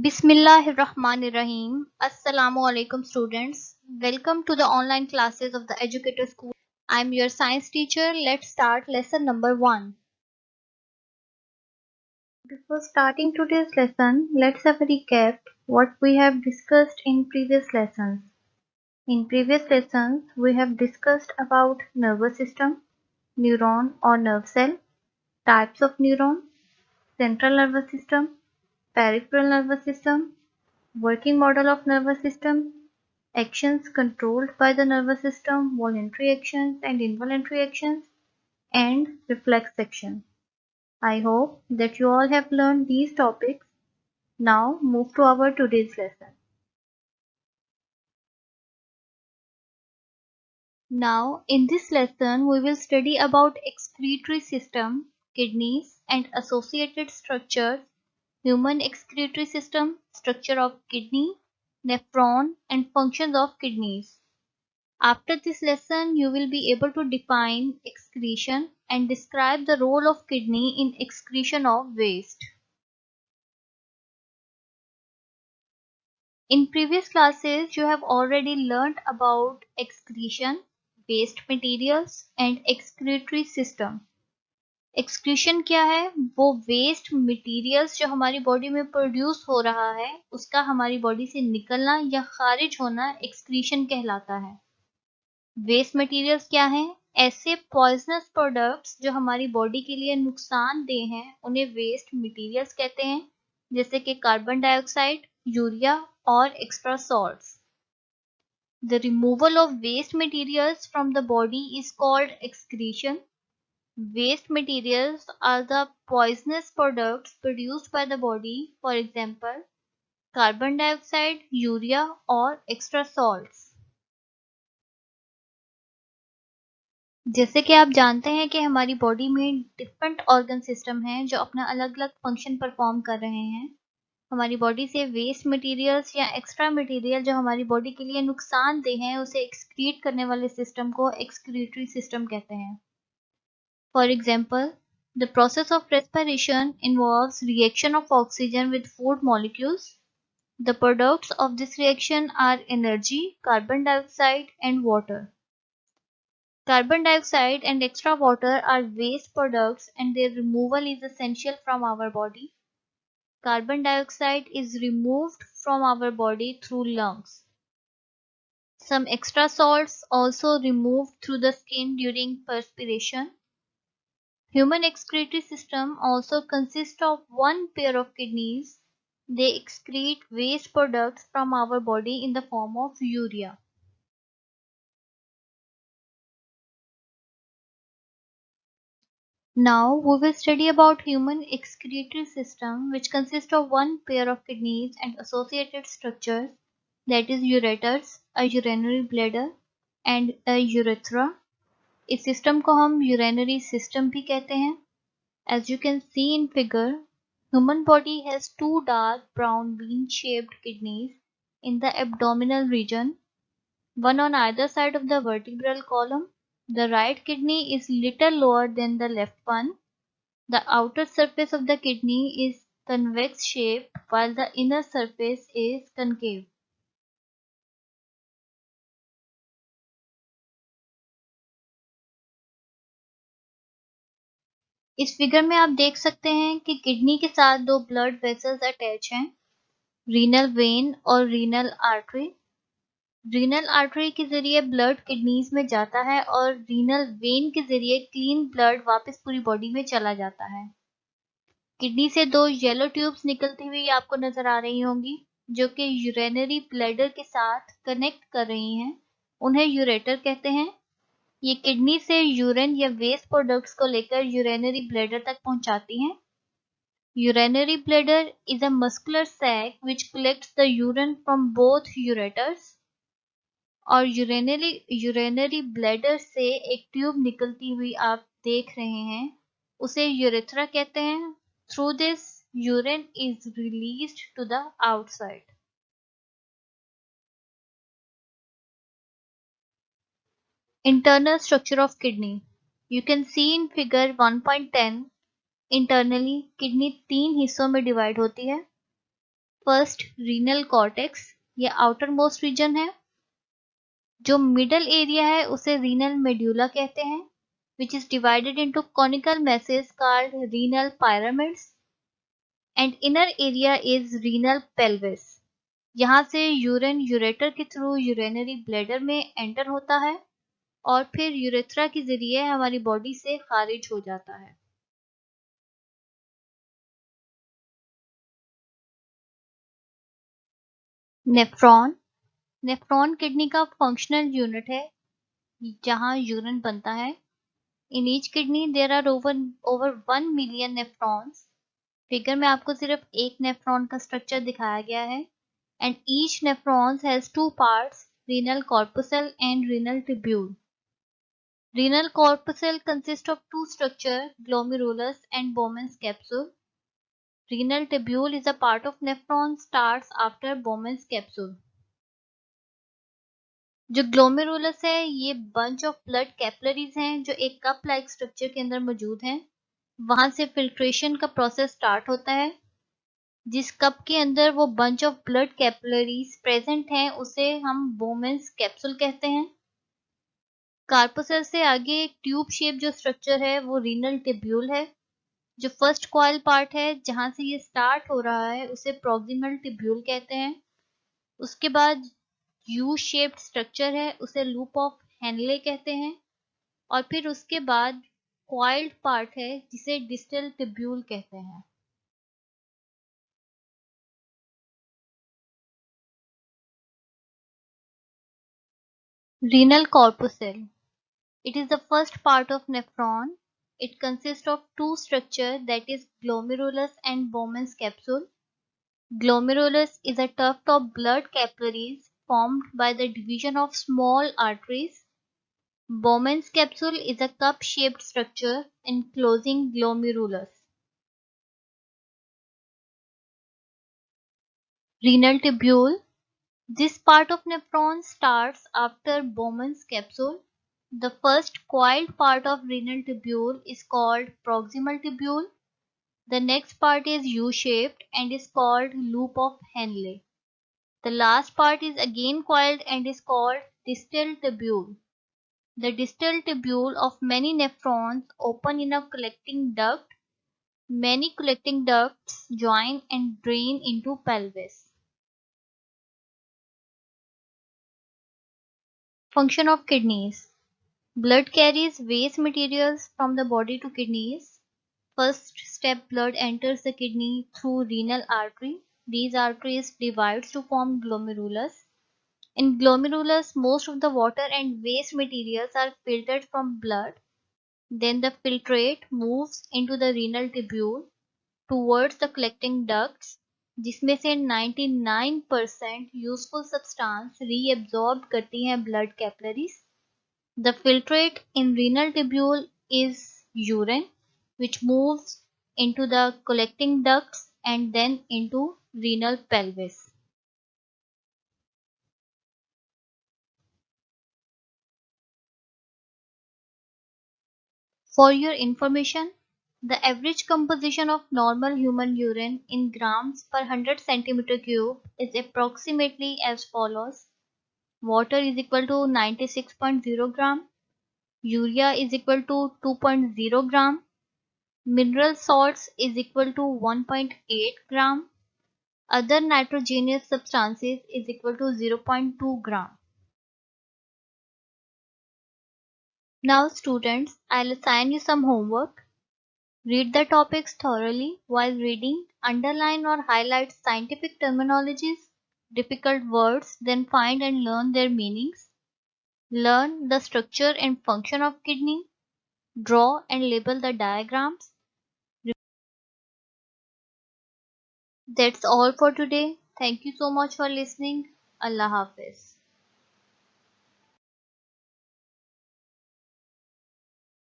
Bismillahirrahmanirrahim. Assalamu alaikum students. Welcome to the online classes of the Educator School. I'm your science teacher. Let's start lesson number 1. Before starting today's lesson, let's have a recap what we have discussed in previous lessons. In previous lessons, we have discussed about nervous system, neuron or nerve cell, types of neurons, central nervous system, peripheral nervous system, working model of nervous system, actions controlled by the nervous system, voluntary actions and involuntary actions, and reflex action. I hope that you all have learned these topics. Now move to our today's lesson. Now in this lesson we will study about excretory system, kidneys and associated structures, human excretory system, structure of kidney, nephron and functions of kidneys. After this lesson, you will be able to define excretion and describe the role of kidney in excretion of waste. In previous classes, you have already learnt about excretion, waste materials and excretory system. Excretion क्या है? वो waste materials जो हमारी body में produce हो रहा है उसका हमारी बॉडी से निकलना या खारिज होना एक्सक्रीशन कहलाता है. वेस्ट मटेरियल्स क्या हैं? ऐसे पॉइजनस प्रोडक्ट्स जो हमारी बॉडी के लिए नुकसानदेह हैं उन्हें वेस्ट मटेरियल्स कहते हैं, जैसे कि कार्बन डाइऑक्साइड, यूरिया और extra salts. The removal of waste materials from the body is called excretion. Waste materials are the poisonous products produced by the body, for example, carbon dioxide, urea or extra salts. जैसे कि आप जानते हैं कि हमारी body में different organ system हैं जो अपना अलग अलग फंक्शन परफॉर्म कर रहे हैं. हमारी बॉडी से वेस्ट मटेरियल्स या एक्स्ट्रा मटेरियल जो हमारी बॉडी के लिए नुकसानदेह हैं उसे एक्सक्रीट करने वाले सिस्टम को एक्सक्रीटरी सिस्टम कहते हैं. For example, the process of respiration involves reaction of oxygen with food molecules. The products of this reaction are energy, carbon dioxide and water. Carbon dioxide and extra water are waste products and their removal is essential from our body. Carbon dioxide is removed from our body through lungs. Some extra salts also removed through the skin during perspiration. Human excretory system also consists of one pair of kidneys. They excrete waste products from our body in the form of urea. Now we will study about human excretory system, which consists of one pair of kidneys and associated structures, that is ureters, a urinary bladder and a urethra. इस system को हम urinary system भी कहते हैं. As you can see in figure, human body has two dark brown bean-shaped kidneys in the abdominal region, one on either side of the vertebral column. The right kidney is little lower than the left one. The outer surface of the kidney is convex shaped while the inner surface is concave. इस figure में आप देख सकते हैं कि kidney के साथ दो ब्लड वेसल्स अटैच हैं, रीनल वेन और रीनल आर्टरी. रीनल आर्टरी के जरिए ब्लड किडनीज में जाता है और रीनल वेन के जरिए क्लीन ब्लड वापस पूरी बॉडी में चला जाता है. किडनी से दो येलो ट्यूब्स निकलती हुई आपको नजर आ रही होंगी जो कि यूरिनरी ब्लैडर के साथ कनेक्ट कर रही हैं. उन्हें यूरेटर कहते हैं. ये किडनी से यूरिन या वेस्ट प्रोडक्ट्स को लेकर यूरिनरी ब्लैडर तक पहुंचाती हैं. Urinary bladder is a muscular sac which collects the urine from both ureters. और यूरिनरी ब्लैडर से एक ट्यूब निकलती हुई आप देख रहे हैं, उसे यूरेथ्रा कहते हैं. Through this urine is released to the outside. Internal structure of kidney. You can see in figure 1.10. Internally, kidney तीन हिस्सों में डिवाइड होती है. फर्स्ट रीनल कॉर्टेक्स, ये आउटर मोस्ट रीजन है। जो मिडल एरिया है उसे रीनल मेड्यूला कहते हैं, which is divided into conical masses called renal pyramidस, and inner area is renal pelvis. यहाँ से यूरिन यूरेटर के थ्रू यूरिनरी ब्लैडर में एंटर होता है और फिर यूरेथ्रा के जरिए हमारी बॉडी से खारिज हो जाता है। नेफ्रॉन, नेफ्रॉन किडनी का फंक्शनल यूनिट है जहाँ यूरिन बनता है। In each kidney there are over 1 million nephrons. Figure में आपको सिर्फ एक नेफ्रॉन का स्ट्रक्चर दिखाया गया है, and each nephron has two parts, renal corpuscle and renal tubule. Renal corpuscle consists of two structures, glomerulus and Bowman's capsule. Renal tubule is a part of nephron, starts after Bowman's capsule. जो glomerulus है ये bunch of blood capillaries हैं जो एक cup like structure के अंदर मौजूद हैं। वहां से फिल्ट्रेशन का प्रोसेस स्टार्ट होता है। जिस कप के अंदर वो bunch of blood capillaries present हैं उसे हम बोमेंस कैप्सूल कहते हैं। कार्पोसेल से आगे एक ट्यूब शेप जो स्ट्रक्चर है वो रीनल टिब्यूल है। जो फर्स्ट कॉइल पार्ट है जहां से ये स्टार्ट हो रहा है उसे प्रॉक्सिमल टिब्यूल कहते हैं। उसके बाद यू शेप्ड स्ट्रक्चर है उसे लूप ऑफ हेनले कहते हैं, और फिर उसके बाद कॉइल्ड पार्ट है जिसे डिस्टल टिब्यूल कहते हैं। Renal corpuscle. It is the first part of nephron. It consists of two structures, that is glomerulus and Bowman's capsule. Glomerulus is a tuft of blood capillaries formed by the division of small arteries. Bowman's capsule is a cup-shaped structure enclosing glomerulus. Renal tubule. This part of nephron starts after Bowman's capsule. The first coiled part of renal tubule is called proximal tubule. The next part is U-shaped and is called loop of Henle. The last part is again coiled and is called distal tubule. The distal tubule of many nephrons open in a collecting duct. Many collecting ducts join and drain into pelvis. Function of kidneys. Blood carries waste materials from the body to kidneys. First step, blood enters the kidney through renal artery. These arteries divides to form glomerulus. In glomerulus, most of the water and waste materials are filtered from blood. Then the filtrate moves into the renal tubule towards the collecting ducts, जिसमें से 99% useful substance reabsorb करती हैं blood capillaries. The filtrate in renal tubule is urine, which moves into the collecting ducts and then into renal pelvis. For your information, the average composition of normal human urine in grams per 100 centimeter cube is approximately as follows. Water is equal to 96.0 gram. Urea is equal to 2.0 gram. Mineral salts is equal to 1.8 gram. Other nitrogenous substances is equal to 0.2 gram. Now students, I'll assign you some homework. Read the topics thoroughly. While reading, underline or highlight scientific terminologies, difficult words, then find and learn their meanings. Learn the structure and function of kidney. Draw and label the diagrams. That's all for today. Thank you so much for listening. Allah Hafiz.